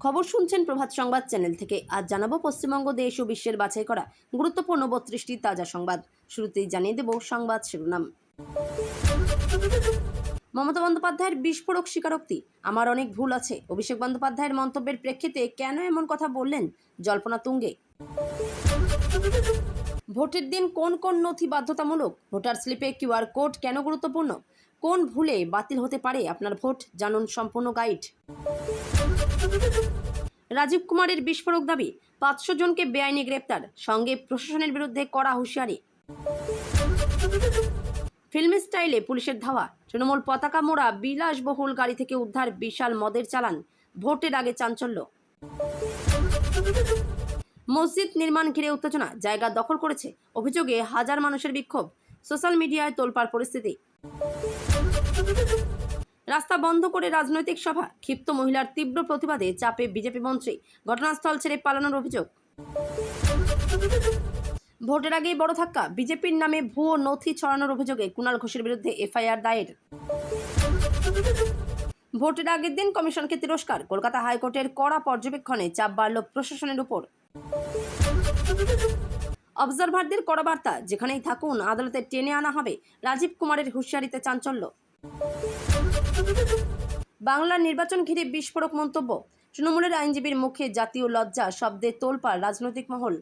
খবর শুনছেন প্রভাত সংবাদ চ্যানেল থেকে। আজ জানাবো পশ্চিমবঙ্গ দেশ ও বিশ্বের বাছাই করা গুরুত্বপূর্ণ 32টি তাজা সংবাদ। শুরুতেই জানিয়ে দেব সংবাদ শিরোনাম। মমতা বন্দ্যোপাধ্যায়ের বিস্ফোরক স্বীকারোক্তি, আমার অনেক ভুল আছে। অভিষেক বন্দ্যোপাধ্যায়ের মন্তব্যের প্রেক্ষিতে কেন এমন কথা বললেন, জল্পনা তুঙ্গে। ভোটের দিন কোন কোন নথি বাধ্যতামূলক, ভোটার স্লিপে কিউআর কোড কেন গুরুত্বপূর্ণ, কোন ভুলে বাতিল হতে পারে আপনার ভোট, জানুন সম্পূর্ণ গাইড। রাজীব কুমারের বিস্ফোরক দাবি, 500 জনকে বেআইনি গ্রেপ্তার, সঙ্গে প্রশাসনের বিরুদ্ধে কড়া হুঁশিয়ারি। ফিল্ম স্টাইলে পুলিশের ধাওয়া, তৃণমূল পতাকা মোড়া বিলাসবহুল গাড়ি থেকে উদ্ধার বিশাল মদের চালান, ভোটের আগে চাঞ্চল্য। মসজিদ নির্মাণ ঘিরে উত্তেজনা, জায়গা দখল করেছে অভিযোগে হাজার মানুষের বিক্ষোভ, সোশ্যাল মিডিয়ায় তোলপাড় পরিস্থিতি। রাস্তা বন্ধ করে রাজনৈতিক সভা, ক্ষিপ্ত মহিলার তীব্র প্রতিবাদে চাপে বিজেপি মন্ত্রী, ঘটনাস্থল ছেড়ে পালানোর অভিযোগ। ভোটের আগেই বড় ধাক্কা, বিজেপির নামে ভুয়ো নথি ছড়ানোর অভিযোগে কুণাল ঘোষের বিরুদ্ধে এফআইআর দায়ের। ভোটের আগের দিন কমিশনকে তিরস্কার, কলকাতা হাইকোর্টের কড়া পর্যবেক্ষণে চাপ বাড়ল প্রশাসনের উপর। অবজারভারদের কড়া বার্তা, যেখানেই থাকুন আদালতে টেনে আনা হবে, রাজীব কুমারের হুঁশিয়ারিতে চাঞ্চল্য। বাংলার নির্বাচন ঘিরে বিস্ফোরক মন্তব্য, তৃণমূলের আইনজীবীর মুখে জাতীয় লজ্জা শব্দে তোলপাড় রাজনৈতিক মহল।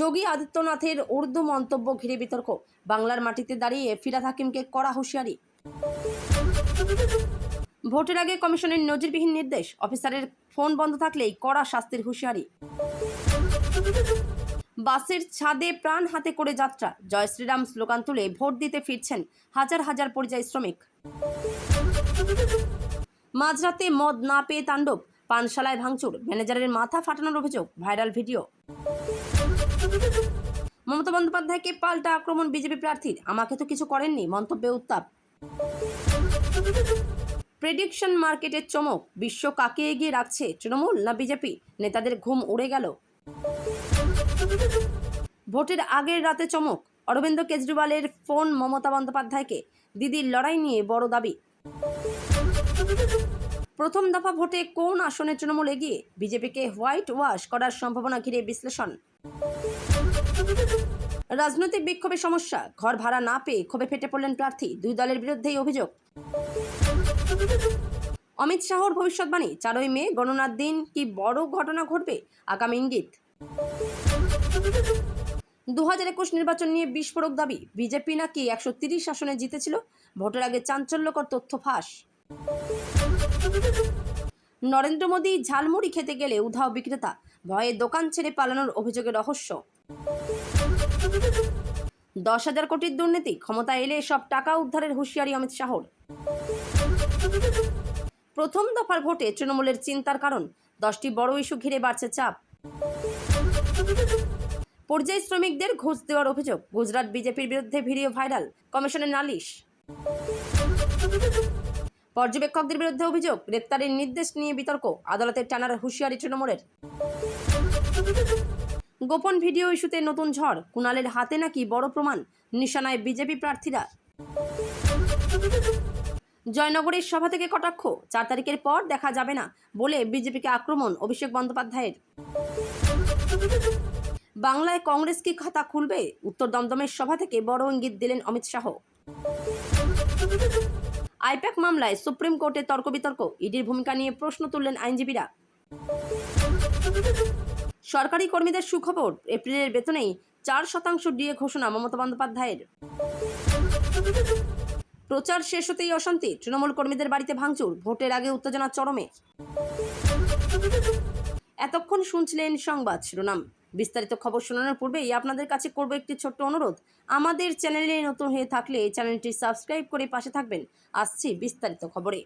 যোগী আদিত্যনাথের উর্দু মন্তব্য ঘিরে বিতর্ক, বাংলার মাটিতে দাঁড়িয়ে ফিরহাদ হাকিমকে কড়া হুঁশিয়ারি। ভোটের আগে কমিশনের নজিরবিহীন নির্দেশ, অফিসারের ফোন বন্ধ থাকলেই কড়া শাস্তির হুঁশিয়ারি। বাসের ছাদে প্রাণ হাতে করে যাত্রা, জয় শ্রীরাম স্লোগান তুলে ভোট দিতে ফিরছেন হাজার হাজার পরিযায়ী শ্রমিক। মাঝরাতে মদ না পেয়ে তাণ্ডব, পানশালায় ভাঙচুর, ম্যানেজারের মাথা ফাটানোর অভিযোগ, ভাইরাল ভিডিও। মমতা বন্দ্যোপাধ্যায়কে পাল্টা আক্রমণ বিজেপি প্রার্থীর, আমাকে তো কিছু করেননি, মন্তব্যে উত্তাপ। প্রেডিকশন মার্কেটের চমক, বিশ্ব কাকে এগিয়ে রাখছে, তৃণমূল না বিজেপি, নেতাদের ঘুম উড়ে গেল। ভোটের আগের রাতে চমক, অরবিন্দ কেজরিওয়ালের ফোন মমতা বন্দ্যোপাধ্যায়কে, দিদির লড়াই নিয়ে বড় দাবি। প্রথম দফা ভোটে কোন আসনে তৃণমূল এগিয়ে, বিজেপিকে হোয়াইট ওয়াশ করার সম্ভাবনা ঘিরে বিশ্লেষণ। রাজনৈতিক বিক্ষোভে সমস্যা, ঘর ভাড়া না পেয়ে ক্ষোভে ফেটে পড়লেন প্রার্থী, দুই দলের বিরুদ্ধেই অভিযোগ। অমিত শাহর ভবিষ্যৎবাণী, 4ই মে গণনার দিন কি বড় ঘটনা ঘটবে, আগামী ইঙ্গিত। 2021 নির্বাচন নিয়ে বিস্ফোরক দাবি, বিজেপি নাকি 130 আসনে জিতেছিল, ভোটের আগে চাঞ্চল্যকর তথ্য ফাঁস। নরেন্দ্র মোদী ঝালমুড়ি খেতে গেলে উধাও বিক্রেতা, ভয়ে দোকান ছেড়ে পালানোর অভিযোগে রহস্য। 10,000 কোটির দুর্নীতি, ক্ষমতা এলে সব টাকা উদ্ধারের হুঁশিয়ারি অমিত শাহর। প্রথম দফার ভোটে তৃণমূলের চিন্তার কারণ, 10টি বড় ইস্যু ঘিরে বাড়ছে চাপ। পরিযায়ী শ্রমিকদের ঘুষ দেওয়ার অভিযোগ, গুজরাট বিজেপির বিরুদ্ধে ভিডিও ভাইরাল, কমিশনের নালিশ। পর্যবেক্ষকদের বিরুদ্ধে অভিযোগ, গ্রেপ্তারের নির্দেশ নিয়ে বিতর্ক, আদালতের টানার হুঁশিয়ারি তৃণমূলের। গোপন ভিডিও ইস্যুতে নতুন ঝড়, কুণালের হাতে নাকি বড় প্রমাণ, নিশানায় বিজেপি প্রার্থীরা। জয়নগরের সভা থেকে কটাক্ষ, 4 তারিখের পর দেখা যাবে না বলে বিজেপিকে আক্রমণ অভিষেক বন্দ্যোপাধ্যায়ের। বাংলায় কংগ্রেস কি খাতা খুলবে, উত্তর দমদমের সভা থেকে বড় ইঙ্গিত দিলেন অমিত শাহ। আইপ্যাক মামলায় সুপ্রিম কোর্টে তর্ক বিতর্ক, ইডির ভূমিকা নিয়ে প্রশ্ন তুললেন আইনজীবীরা। সরকারি কর্মীদের সুখবর, এপ্রিলের বেতনেই 4% ডিএ ঘোষণা মমতা বন্দ্যোপাধ্যায়ের। প্রচার শেষ হতেই অশান্তি, তৃণমূল কর্মীদের বাড়িতে ভাঙচুর, ভোটের আগে উত্তেজনা চরমে। এতক্ষণ শুনছিলেন সংবাদ শিরোনাম। বিস্তারিত খবর শোনানোর পূর্বেই আপনাদের কাছে করব একটি ছোট্ট অনুরোধ, আমাদের চ্যানেলে নতুন হয়ে থাকলে চ্যানেলটি সাবস্ক্রাইব করে পাশে থাকবেন। আসছি বিস্তারিত খবরে।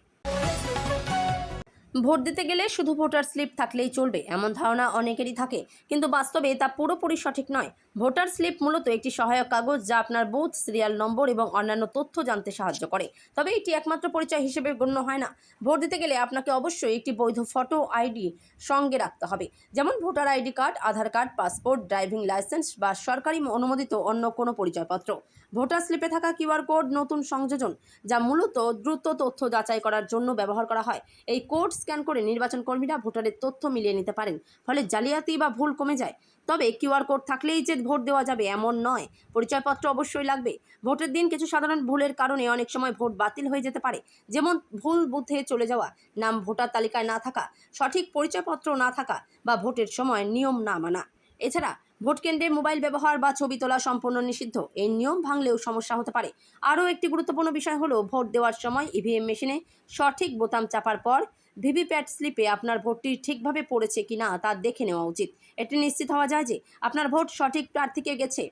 ভোট দিতে গেলে শুধু ভোটার স্লিপ থাকলেই চলবে, এমন ধারণা অনেকেরই থাকে, কিন্তু বাস্তবে তা পুরোপুরি সঠিক নয়। ভোটার স্লিপ মূলত একটি সহায়ক কাগজ, যা আপনার বুথ, সিরিয়াল নম্বর এবং অন্যান্য তথ্য জানতে সাহায্য করে, তবে এটি একমাত্র পরিচয় হিসেবে গণ্য হয় না। ভোট দিতে গেলে আপনাকে অবশ্যই একটি বৈধ ফটো আইডি সঙ্গে রাখতে হবে, যেমন ভোটার আইডি কার্ড, আধার কার্ড, পাসপোর্ট, ড্রাইভিং লাইসেন্স বা সরকারি অনুমোদিত অন্য কোনো পরিচয়পত্র। ভোটার স্লিপে থাকা কিউআর কোড নতুন সংযোজন, যা মূলত দ্রুত তথ্য যাচাই করার জন্য ব্যবহার করা হয়। এই কোড স্ক্যান করে নির্বাচন কর্মীরা ভোটারের তথ্য মিলিয়ে নিতে পারেন, ফলে জালিয়াতি বা ভুল কমে যায়। তবে কিউআর কোড থাকলেই যে ভোট দেওয়া যাবে এমন নয়, পরিচয়পত্র অবশ্যই লাগবে। ভোটের দিন কিছু সাধারণ ভুলের কারণে অনেক সময় ভোট বাতিল হয়ে যেতে পারে, যেমন ভুল বুথে চলে যাওয়া, নাম ভোটার তালিকায় না থাকা, সঠিক পরিচয়পত্র না থাকা বা ভোটের সময় নিয়ম না মানা। এছাড়া ভোট কেন্দ্রে মোবাইল ব্যবহার বা ছবি তোলা সম্পূর্ণ নিষিদ্ধ। এই নিয়ম ভাঙলেও সমস্যা হতে পারে। আরও একটি গুরুত্বপূর্ণ বিষয় হলো ভোট দেওয়ার সময় ইভিএম মেশিনে সঠিক বোতাম চাপার পর ভিভিপ্যাট স্লিপে আপনার ভোটটি ঠিকভাবে পড়েছে কিনা তা দেখে নেওয়া উচিত। এটি নিশ্চিত হওয়া যায় যে আপনার ভোট সঠিক প্রার্থীকে গেছে।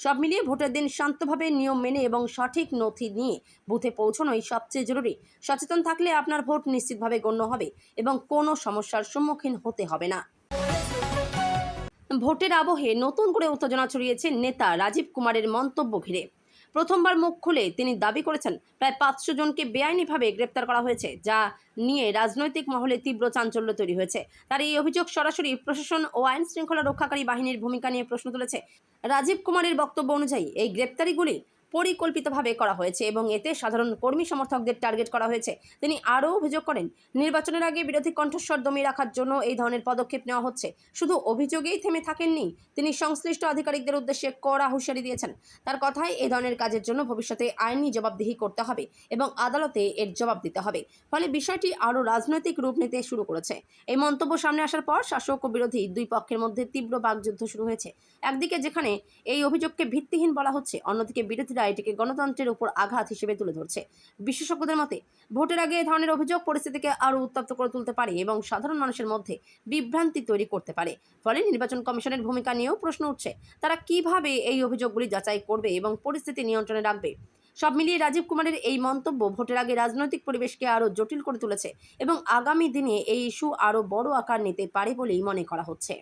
সব মিলিয়ে ভোটের দিন শান্তভাবে নিয়ম মেনে এবং সঠিক নথি নিয়ে বুথে পৌঁছানোই সবচেয়ে জরুরি। সচেতন থাকলে আপনার ভোট নিশ্চিতভাবে গণ্য হবে এবং কোনো সমস্যার সম্মুখীন হতে হবে না। ভোটের আবহে নতুন করে উত্তেজনা ছড়িয়েছে নেতা রাজীব কুমারের মন্তব্য ঘিরে। প্রথমবার মুখ খুলে তিনি দাবি করেছেন প্রায় 500 জনকে বেআইনিভাবে গ্রেপ্তার করা হয়েছে, যা নিয়ে রাজনৈতিক মহলে তীব্র চাঞ্চল্য তৈরি হয়েছে। তার এই অভিযোগ সরাসরি প্রশাসন ও আইন শৃঙ্খলা রক্ষাকারী বাহিনীর ভূমিকা নিয়ে প্রশ্ন তুলেছে। রাজীব কুমারের বক্তব্য অনুযায়ী এই গ্রেপ্তারিগুলি পরিকল্পিতভাবে করা হয়েছে এবং এতে সাধারণ কর্মী সমর্থকদের টার্গেট করা হয়েছে। তিনি আরও অভিযোগ করেন, নির্বাচনের আগে বিরোধী কণ্ঠস্বর দমিয়ে রাখার জন্য এই ধরনের পদক্ষেপ নেওয়া হচ্ছে। শুধু অভিযোগেই থেমে থাকেননি, তিনি সংশ্লিষ্ট আধিকারিকদের উদ্দেশ্যে কড়া হুঁশিয়ারি দিয়েছেন। তার কথায় এই ধরনের কাজের জন্য ভবিষ্যতে আইনি জবাবদিহি করতে হবে এবং আদালতে এর জবাব দিতে হবে। ফলে বিষয়টি আরও রাজনৈতিক রূপ নিতে শুরু করেছে। এই মন্তব্য সামনে আসার পর শাসক ও বিরোধী দুই পক্ষের মধ্যে তীব্র বাকযুদ্ধ শুরু হয়েছে। একদিকে যেখানে এই অভিযোগকে ভিত্তিহীন বলা হচ্ছে, অন্যদিকে বিরোধীরা এটিকে গণতন্ত্রের উপর আঘাত হিসেবে তুলে ধরছে। বিশেষজ্ঞদের মতে ভোটের আগে এই ধরনের অভিযোগ পরিস্থিতিকে আরও উত্তপ্ত করে তুলতে পারে এবং সাধারণ মানুষের মধ্যে বিভ্রান্তি তৈরি করতে পারে। ফলে নির্বাচন কমিশনের ভূমিকা নিয়েও প্রশ্ন উঠছে, তারা কিভাবে এই অভিযোগগুলি যাচাই করবে এবং পরিস্থিতি নিয়ন্ত্রণে রাখবে। সব মিলিয়ে রাজীব কুমারের এই মন্তব্য ভোটের আগে রাজনৈতিক পরিবেশকে আরও জটিল করে তুলেছে এবং আগামী দিনে এই ইস্যু আরও বড় আকার নিতে পারে বলেই মনে করা হচ্ছে।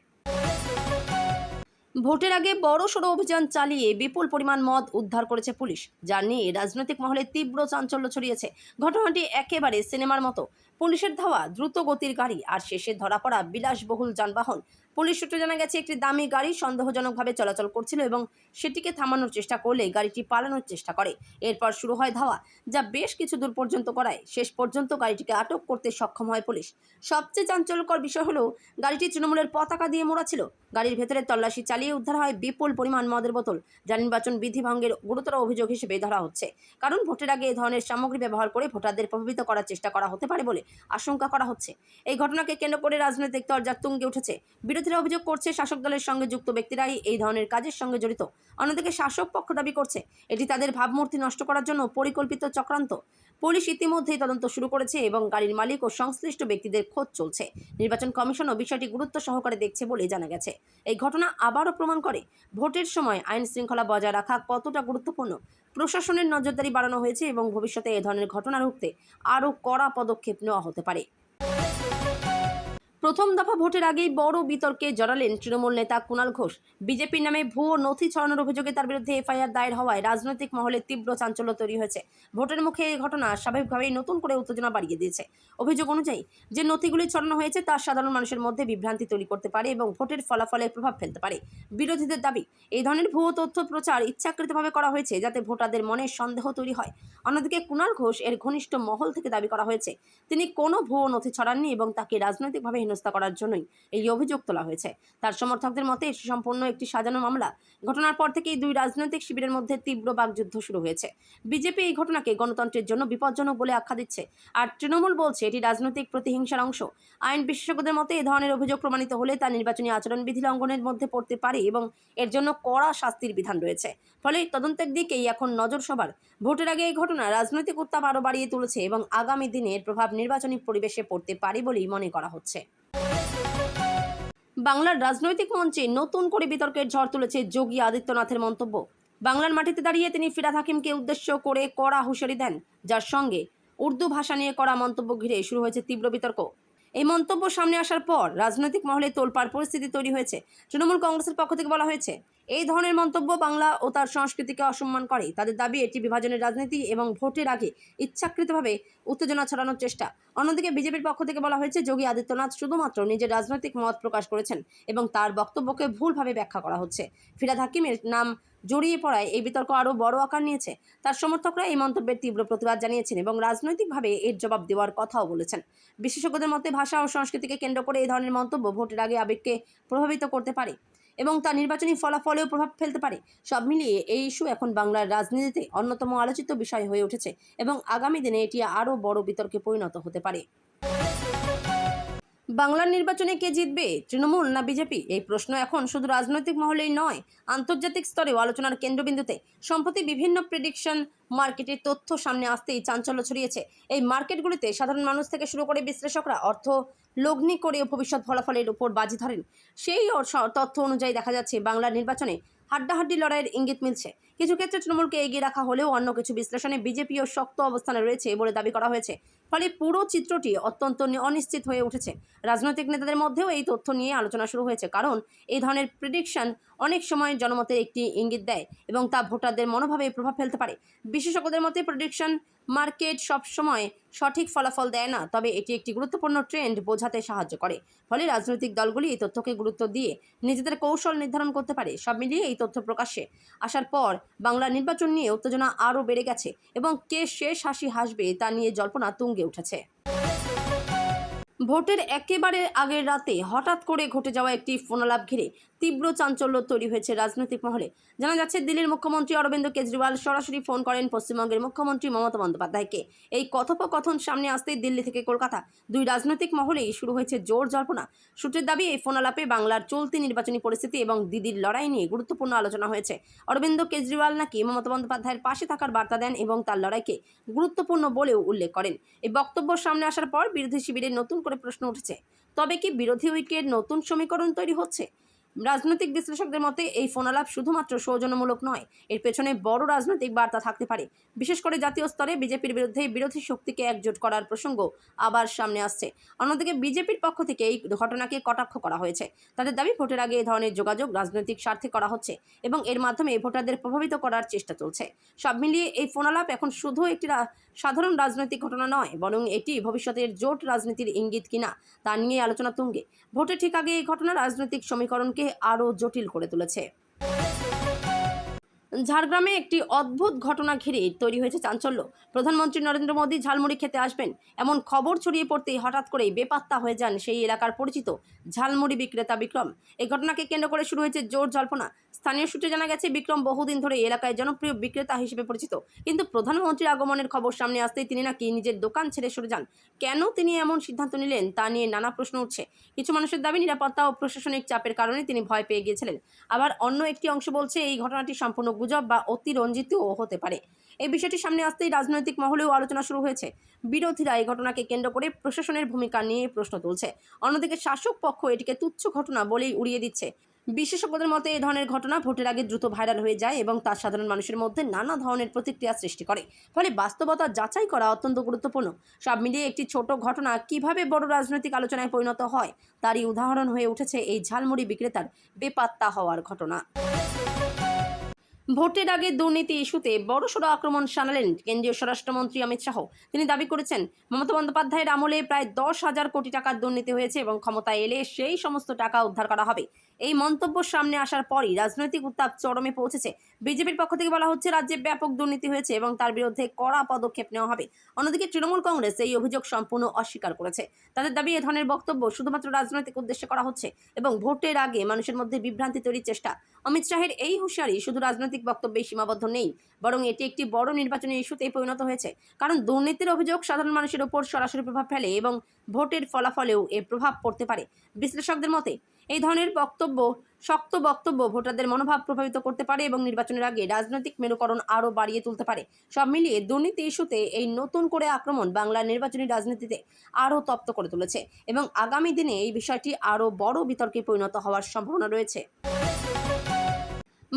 ভোটের আগে বড়সড় অভিযান চালিয়ে বিপুল পরিমাণ মদ উদ্ধার করেছে পুলিশ, যা নিয়ে রাজনৈতিক মহলে তীব্র চাঞ্চল্য ছড়িয়েছে। ঘটনাটি একেবারে সিনেমার মতো। পুলিশের ধাওয়া, দ্রুত গতির গাড়ি আর শেষে ধরা পড়া বিলাসবহুল যানবাহন। পুলিশ সূত্রে জানা গেছে, একটি দামি গাড়ি সন্দেহজনকভাবে চলাচল করছিল এবং সেটিকে থামানোর চেষ্টা করলে গাড়িটি পালানোর চেষ্টা করে। এরপর শুরু হয় ধাওয়া, যা বেশ কিছু দূর পর্যন্ত করায়। শেষ পর্যন্ত গাড়িটিকে আটক করতে সক্ষম হয় পুলিশ। সবচেয়ে চাঞ্চল্যকর বিষয় হলো, গাড়িটি তৃণমূলের পতাকা দিয়ে মোড়া ছিল। গাড়ির ভেতরে তল্লাশি চালিয়ে উদ্ধার হয় বিপুল পরিমাণ মদের বোতল, যা নির্বাচন বিধি ভঙ্গের গুরুতর অভিযোগ হিসেবে ধরা হচ্ছে। কারণ ভোটের আগে এ ধরনের সামগ্রী ব্যবহার করে ভোটারদের প্রভাবিত করার চেষ্টা করা হতে পারে বলে আশঙ্কা করা হচ্ছে। এই ঘটনাকে কেন্দ্র করে রাজনৈতিক তরজা তুঙ্গে উঠেছে। বিরোধীরা অভিযোগ করছে, শাসক দলের সঙ্গে যুক্ত ব্যক্তিরাই এই ধরনের কাজের সঙ্গে জড়িত। অন্যদিকে শাসক পক্ষ দাবি করছে এটি তাদের ভাবমূর্তি নষ্ট করার জন্য পরিকল্পিত চক্রান্ত। পুলিশ ইতিমধ্যেই তদন্ত শুরু করেছে এবং গাড়ির মালিক ও সংশ্লিষ্ট ব্যক্তিদের খোঁজ চলছে। নির্বাচন কমিশনও বিষয়টি গুরুত্ব সহকারে দেখছে বলে জানা গেছে। এই ঘটনা আবারও প্রমাণ করে ভোটের সময় আইন শৃঙ্খলা বজায় রাখা কতটা গুরুত্বপূর্ণ। প্রশাসনের নজরদারি বাড়ানো হয়েছে এবং ভবিষ্যতে এ ধরনের ঘটনা রুখতে আরও কড়া পদক্ষেপ নেওয়া হতে পারে। প্রথম দফা ভোটের আগেই বড় বিতর্কে জড়ালেন তৃণমূল নেতা কুণাল ঘোষ। বিজেপির নামে ভুয়ো নথি ছড়ানোর অভিযোগে তার বিরুদ্ধে এফআইআর দায়ের হওয়ায় রাজনৈতিক মহলে তীব্র চাঞ্চল্য তৈরি হয়েছে। ভোটের মুখে এই ঘটনা স্বাভাবিকভাবেই নতুন করে উত্তেজনা বাড়িয়ে দিয়েছে। অভিযোগ অনুযায়ী যে নথিগুলি ছড়ানো হয়েছে তা সাধারণ মানুষের মধ্যে বিভ্রান্তি তৈরি করতে পারে এবং ভোটের ফলাফলে প্রভাব ফেলতে পারে। বিরোধীদের দাবি, এই ধরনের ভুয়ো তথ্য প্রচার ইচ্ছাকৃতভাবে করা হয়েছে যাতে ভোটারদের মনে সন্দেহ তৈরি হয়। অন্যদিকে কুণাল ঘোষ এর ঘনিষ্ঠ মহল থেকে দাবি করা হয়েছে তিনি কোনো ভুয়ো নথি ছড়াননি এবং তাকে রাজনৈতিকভাবে হেনস্থা করার জন্যই এই অভিযোগ তোলা হয়েছে। তার সমর্থকদের মতে এটি সম্পূর্ণ একটি সাজানো মামলা। ঘটনার পর থেকেই দুই রাজনৈতিক শিবিরের মধ্যে তীব্র বাকযুদ্ধ শুরু হয়েছে। বিজেপি এই ঘটনাকে গণতন্ত্রের জন্য বিপজ্জনক বলে আখ্যা দিচ্ছে, আর তৃণমূল বলছে এটি রাজনৈতিক প্রতিহিংসার অংশ। আইন বিশেষজ্ঞদের মতে এ ধরনের অভিযোগ প্রমাণিত হলে তা নির্বাচনী আচরণবিধি লঙ্ঘনের মধ্যে পড়তে পারে এবং এর জন্য কড়া শাস্তির বিধান রয়েছে। ফলে তদন্তের দিকেই এখন নজর সবার। ভোটের আগে এই ঘটনা রাজনৈতিক উত্তাপ আরও বাড়িয়ে তুলেছে এবং আগামী দিনে এর প্রভাব নির্বাচনী পরিবেশে পড়তে পারে বলেই মনে করা হচ্ছে। বাংলার রাজনৈতিক মঞ্চে নতুন করে বিতর্কের ঝড় তুলেছে যোগী আদিত্যনাথের মন্তব্য। বাংলার মাটিতে দাঁড়িয়ে তিনি ফিরহাদ হাকিমকে উদ্দেশ্য করে কড়া হুঁশিয়ারি দেন, যার সঙ্গে উর্দু ভাষা নিয়ে করা মন্তব্য ঘিরে শুরু হয়েছে তীব্র বিতর্ক। এই মন্তব্য সামনে আসার পর রাজনৈতিক মহলে তোলপাড় পরিস্থিতি তৈরি হয়েছে। তৃণমূল কংগ্রেসের পক্ষ থেকে বলা হয়েছে, এই ধরনের মন্তব্য বাংলা ও তার সংস্কৃতিকে অসম্মান করে। তাদের দাবি এটি বিভাজনের রাজনীতি এবং ভোটের আগে ইচ্ছাকৃতভাবে উত্তেজনা ছড়ানোর চেষ্টা। অন্যদিকে বিজেপির পক্ষ থেকে বলা হয়েছে, যোগী আদিত্যনাথ শুধুমাত্র নিজের রাজনৈতিক মত প্রকাশ করেছেন এবং তার বক্তব্যকে ভুলভাবে ব্যাখ্যা করা হচ্ছে। ফিরহাদ হাকিমের নাম জড়িয়ে পড়ায় এই বিতর্ক আরও বড় আকার নিয়েছে। তার সমর্থকরা এই মন্তব্যের তীব্র প্রতিবাদ জানিয়েছেন এবং রাজনৈতিকভাবে এর জবাব দেওয়ার কথাও বলেছেন। বিশেষজ্ঞদের মতে ভাষা ও সংস্কৃতিকে কেন্দ্র করে এই ধরনের মন্তব্য ভোটের আগে আবেগকে প্রভাবিত করতে পারে এবং তা নির্বাচনী ফলাফলেও প্রভাব ফেলতে পারে। সব মিলিয়ে এই ইস্যু এখন বাংলার রাজনীতিতে অন্যতম আলোচিত বিষয় হয়ে উঠেছে এবং আগামী দিনে এটি আরও বড় বিতর্কে পরিণত হতে পারে। বাংলার নির্বাচনে কে জিতবে, তৃণমূল না বিজেপি? এই প্রশ্ন এখন শুধু রাজনৈতিক মহলেই নয়, আন্তর্জাতিক স্তরেও আলোচনার কেন্দ্রবিন্দুতে। সম্প্রতি বিভিন্ন প্রেডিকশন মার্কেটের তথ্য সামনে আসতেই চাঞ্চল্য ছড়িয়েছে। এই মার্কেটগুলিতে সাধারণ মানুষ থেকে শুরু করে বিশ্লেষকরা অর্থ লগ্নি করে ভবিষ্যৎ ফলাফলের উপর বাজি ধরেন। সেই তথ্য অনুযায়ী দেখা যাচ্ছে বাংলার নির্বাচনে হাড্ডাহাড্ডি লড়াইয়ের ইঙ্গিত মিলছে। কিছু ক্ষেত্রে তৃণমূলকে এগিয়ে রাখা হলেও অন্য কিছু বিশ্লেষণে বিজেপিও শক্ত অবস্থানে রয়েছে বলে দাবি করা হয়েছে। ফলে পুরো চিত্রটি অত্যন্ত অনিশ্চিত হয়ে উঠেছে। রাজনৈতিক নেতাদের মধ্যেও এই তথ্য নিয়ে আলোচনা শুরু হয়েছে, কারণ এই ধরনের প্রেডিকশন অনেক সময় জনমতের একটি ইঙ্গিত দেয় এবং তা ভোটারদের মনোভাবে প্রভাব ফেলতে পারে। বিশেষজ্ঞদের মতে প্রেডিকশন মার্কেট সবসময় সঠিক ফলাফল দেয় না, তবে এটি একটি গুরুত্বপূর্ণ ট্রেন্ড বোঝাতে সাহায্য করে। ফলে রাজনৈতিক দলগুলি এই তথ্যকে গুরুত্ব দিয়ে নিজেদের কৌশল নির্ধারণ করতে পারে। সব মিলিয়ে এই তথ্য প্রকাশ্যে আসার পর বাংলার নির্বাচন নিয়ে উত্তেজনা আরও বেড়ে গেছে এবং কে শেষ হাসি হাসবে তা নিয়ে জল্পনা তুঙ্গে উঠেছে। ভোটের একেবারে আগের রাতে হঠাৎ করে ঘটে যাওয়া একটি ফোনালাপ ঘিরে তীব্র চাঞ্চল্য তৈরি হয়েছে রাজনৈতিক মহলে। জানা যাচ্ছে দিল্লির মুখ্যমন্ত্রী অরবিন্দ কেজরিওয়াল সরাসরি ফোন করেন পশ্চিমবঙ্গের মুখ্যমন্ত্রী মমতা বন্দ্যোপাধ্যায়কে। এই কথোপকথন সামনে আসতেই দিল্লি থেকে কলকাতা দুই রাজনৈতিক মহলেই শুরু হয়েছে জোর জল্পনা। সূত্রের দাবি এই ফোনালাপে বাংলার চলতি নির্বাচনী পরিস্থিতি এবং দিদির লড়াই নিয়ে গুরুত্বপূর্ণ আলোচনা হয়েছে। অরবিন্দ কেজরিওয়াল নাকি মমতা বন্দ্যোপাধ্যায়ের পাশে থাকার বার্তা দেন এবং তার লড়াইকে গুরুত্বপূর্ণ বলেও উল্লেখ করেন। এই বক্তব্য সামনে আসার পর বিরোধী শিবিরের নতুন করে প্রশ্ন উঠেছে, তবে কি বিরোধী ঐক্যের নতুন সমীকরণ তৈরি হচ্ছে? রাজনৈতিক বিশ্লেষকদের মতে এই ফোনালাপ শুধুমাত্র সৌজন্যমূলক নয়, এর পেছনে বড় রাজনৈতিক বার্তা থাকতে পারে। বিশেষ করে জাতীয় স্তরে বিজেপির বিরুদ্ধে বিরোধী শক্তিকে একজোট করার প্রসঙ্গ আবার সামনে আসছে। অন্যদিকে বিজেপির পক্ষ থেকে এই ঘটনাকে কটাক্ষ করা হয়েছে। তাদের দাবি ভোটের আগে এই ধরনের যোগাযোগ রাজনৈতিক স্বার্থে করা হচ্ছে এবং এর মাধ্যমে ভোটারদের প্রভাবিত করার চেষ্টা চলছে। সব মিলিয়ে এই ফোনালাপ এখন শুধু একটি সাধারণ রাজনৈতিক ঘটনা নয়, বরং এটি ভবিষ্যতের জোট রাজনীতির ইঙ্গিত কিনা তা নিয়ে আলোচনা তুঙ্গে। ভোটের ঠিক আগে এই ঘটনা রাজনৈতিক সমীকরণকে আরও জটিল করে তুলেছে। ঝাড়গ্রামে একটি অদ্ভুত ঘটনা ঘিরে তৈরি হয়েছে চাঞ্চল্য। প্রধানমন্ত্রী নরেন্দ্র মোদী ঝালমুড়ি খেতে আসবেন এমন খবর ছড়িয়ে পড়তেই হঠাৎ করেই বেপাত্তা হয়ে যান সেই এলাকার পরিচিত ঝালমুড়ি বিক্রেতা বিক্রম। এই ঘটনাকে কেন্দ্র করে শুরু হয়েছে জোর জল্পনা। স্থানীয় সূত্রে জানা গেছে বিক্রম বহুদিন ধরে এলাকায় জনপ্রিয় বিক্রেতা হিসেবে পরিচিত, কিন্তু প্রধানমন্ত্রীর আগমনের খবর সামনে আসতেই তিনি নাকি নিজের দোকান ছেড়ে সরে যান। কেন তিনি এমন সিদ্ধান্ত নিলেন তা নিয়ে নানা প্রশ্ন উঠছে। কিছু মানুষের দাবি নিরাপত্তা ও প্রশাসনিক চাপের কারণে তিনি ভয় পেয়ে গিয়েছিলেন। আবার অন্য একটি অংশ বলছে এই ঘটনাটি সম্পূর্ণ গুজব বা অতিরঞ্জিতও হতে পারে। এই বিষয়টি সামনে আসতেই রাজনৈতিক মহলেও আলোচনা শুরু হয়েছে। বিরোধীরা এই ঘটনাকে কেন্দ্র করে প্রশাসনের ভূমিকা নিয়ে প্রশ্ন তুলছে। অন্যদিকে শাসক পক্ষ এটিকে তুচ্ছ ঘটনা বলেই উড়িয়ে দিচ্ছে। বিশেষজ্ঞদের মতে এই ধরনের ঘটনা ভোটের আগে দ্রুত ভাইরাল হয়ে যায় এবং তা সাধারণ মানুষের মধ্যে নানা ধরনের প্রতিক্রিয়া সৃষ্টি করে। ফলে বাস্তবতা যাচাই করা অত্যন্ত গুরুত্বপূর্ণ। সব মিলিয়ে একটি ছোট ঘটনা কিভাবে বড় রাজনৈতিক আলোচনায় পরিণত হয় তারই উদাহরণ হয়ে উঠেছে এই ঝালমুড়ি বিক্রেতার বেপাত্তা হওয়ার ঘটনা। ভোটের আগে দুর্নীতি ইস্যুতে বড়সড় আক্রমণ শানালেন কেন্দ্রীয় স্বরাষ্ট্রমন্ত্রী অমিত শাহ। তিনি দাবি করেছেন মমতা বন্দ্যোপাধ্যায়ের আমলে প্রায় 10,000 কোটি টাকার দুর্নীতি হয়েছে এবং ক্ষমতায় এলে সেই সমস্ত টাকা উদ্ধার করা হবে। এই মন্তব্য সামনে আসার পরই রাজনৈতিক উত্তাপ চরমে পৌঁছেছে। বিজেপির পক্ষ থেকে বলা হচ্ছে রাজ্যে ব্যাপক দুর্নীতি হয়েছে এবং তার বিরুদ্ধে কড়া পদক্ষেপ নেওয়া হবে। অন্যদিকে তৃণমূল কংগ্রেস এই অভিযোগ সম্পূর্ণ অস্বীকার করেছে। তাদের দাবি এ ধরনের বক্তব্য শুধুমাত্র রাজনৈতিক উদ্দেশ্যে করা হচ্ছে এবং ভোটের আগে মানুষের মধ্যে বিভ্রান্তি তৈরির চেষ্টা। অমিত শাহের এই হুঁশিয়ারি শুধু রাজনৈতিক বক্তব্যেই সীমাবদ্ধ নেই, বরং এটি একটি বড় নির্বাচনী ইস্যুতে পরিণত হয়েছে। কারণ দুর্নীতির অভিযোগ সাধারণ মানুষের উপর সরাসরি প্রভাব ফেলে এবং ভোটের ফলাফলেও এর প্রভাব পড়তে পারে। বিশ্লেষকদের মতে এই ধরনের শক্ত বক্তব্য ভোটারদের মনোভাব প্রভাবিত করতে পারে এবং নির্বাচনের আগে রাজনৈতিক মেরুকরণ আরও বাড়িয়ে তুলতে পারে। সব মিলিয়ে দুর্নীতি ইস্যুতে এই নতুন করে আক্রমণ বাংলার নির্বাচনী রাজনীতিতে আরও তপ্ত করে তুলেছে এবং আগামী দিনে এই বিষয়টি আরও বড় বিতর্কে পরিণত হওয়ার সম্ভাবনা রয়েছে।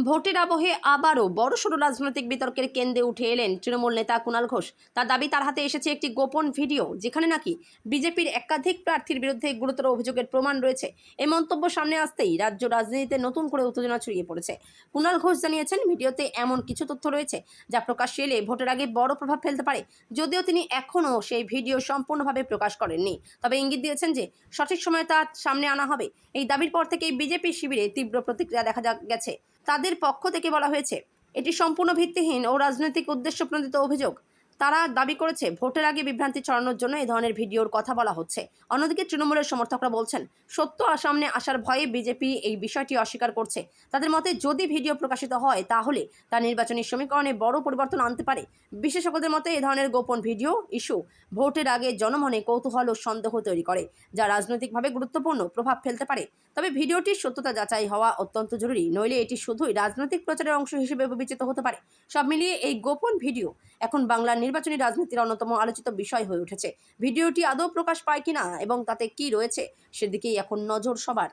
ভোটের আবহে আবারও বড়সড় রাজনৈতিক বিতর্কের কেন্দ্রে উঠে এলেন তৃণমূল নেতা কুণাল ঘোষ। তার দাবি তার হাতে এসেছে একটি গোপন ভিডিও, যেখানে নাকি বিজেপির একাধিক প্রার্থীর বিরুদ্ধে গুরুতর অভিযোগের প্রমাণ রয়েছে। এই মন্তব্য সামনে আসতেই রাজ্য রাজনীতিতে নতুন করে উত্তেজনা ছড়িয়ে পড়েছে। কুণাল ঘোষ জানিয়েছেন ভিডিওতে এমন কিছু তথ্য রয়েছে যা প্রকাশ্যে এলে ভোটের আগে বড় প্রভাব ফেলতে পারে। যদিও তিনি এখনও সেই ভিডিও সম্পূর্ণভাবে প্রকাশ করেননি, তবে ইঙ্গিত দিয়েছেন যে সঠিক সময়ে তা সামনে আনা হবে। এই দাবির পর থেকেই বিজেপি শিবিরে তীব্র প্রতিক্রিয়া দেখা গেছে। তাদের পক্ষ থেকে বলা হয়েছে এটি সম্পূর্ণ ভিত্তিহীন ও রাজনৈতিক উদ্দেশ্যপ্রণোদিত অভিযোগ। তারা দাবি করেছে ভোটের আগে বিভ্রান্তি ছড়ানোর জন্য এই ধরনের ভিডিওর কথা বলা হচ্ছে। অন্যদিকে তৃণমূলের সমর্থকরা বলছেন সত্য সামনে আসার ভয়ে বিজেপি এই বিষয়টি অস্বীকার করছে। তাদের মতে যদি ভিডিও প্রকাশিত হয় তাহলে তা নির্বাচনী সমীকরণে বড় পরিবর্তন আনতে পারে। বিশেষজ্ঞদের মতে এই ধরনের গোপন ভিডিও ইস্যু ভোটের আগে জনমনে কৌতূহল ও সন্দেহ তৈরি করে, যা রাজনৈতিকভাবে গুরুত্বপূর্ণ প্রভাব ফেলতে পারে। তবে ভিডিওটির সত্যতা যাচাই হওয়া অত্যন্ত জরুরি, নইলে এটি শুধুই রাজনৈতিক প্রচারের অংশ হিসেবে বিবেচিত হতে পারে। সব মিলিয়ে এই গোপন ভিডিও এখন বাংলার নির্বাচনী রাজনীতির অন্যতম আলোচিত বিষয় হয়ে উঠেছে। ভিডিওটি আদৌ প্রকাশ পায় কিনা এবং তাতে কি রয়েছে সেদিকেই এখন নজর সবার।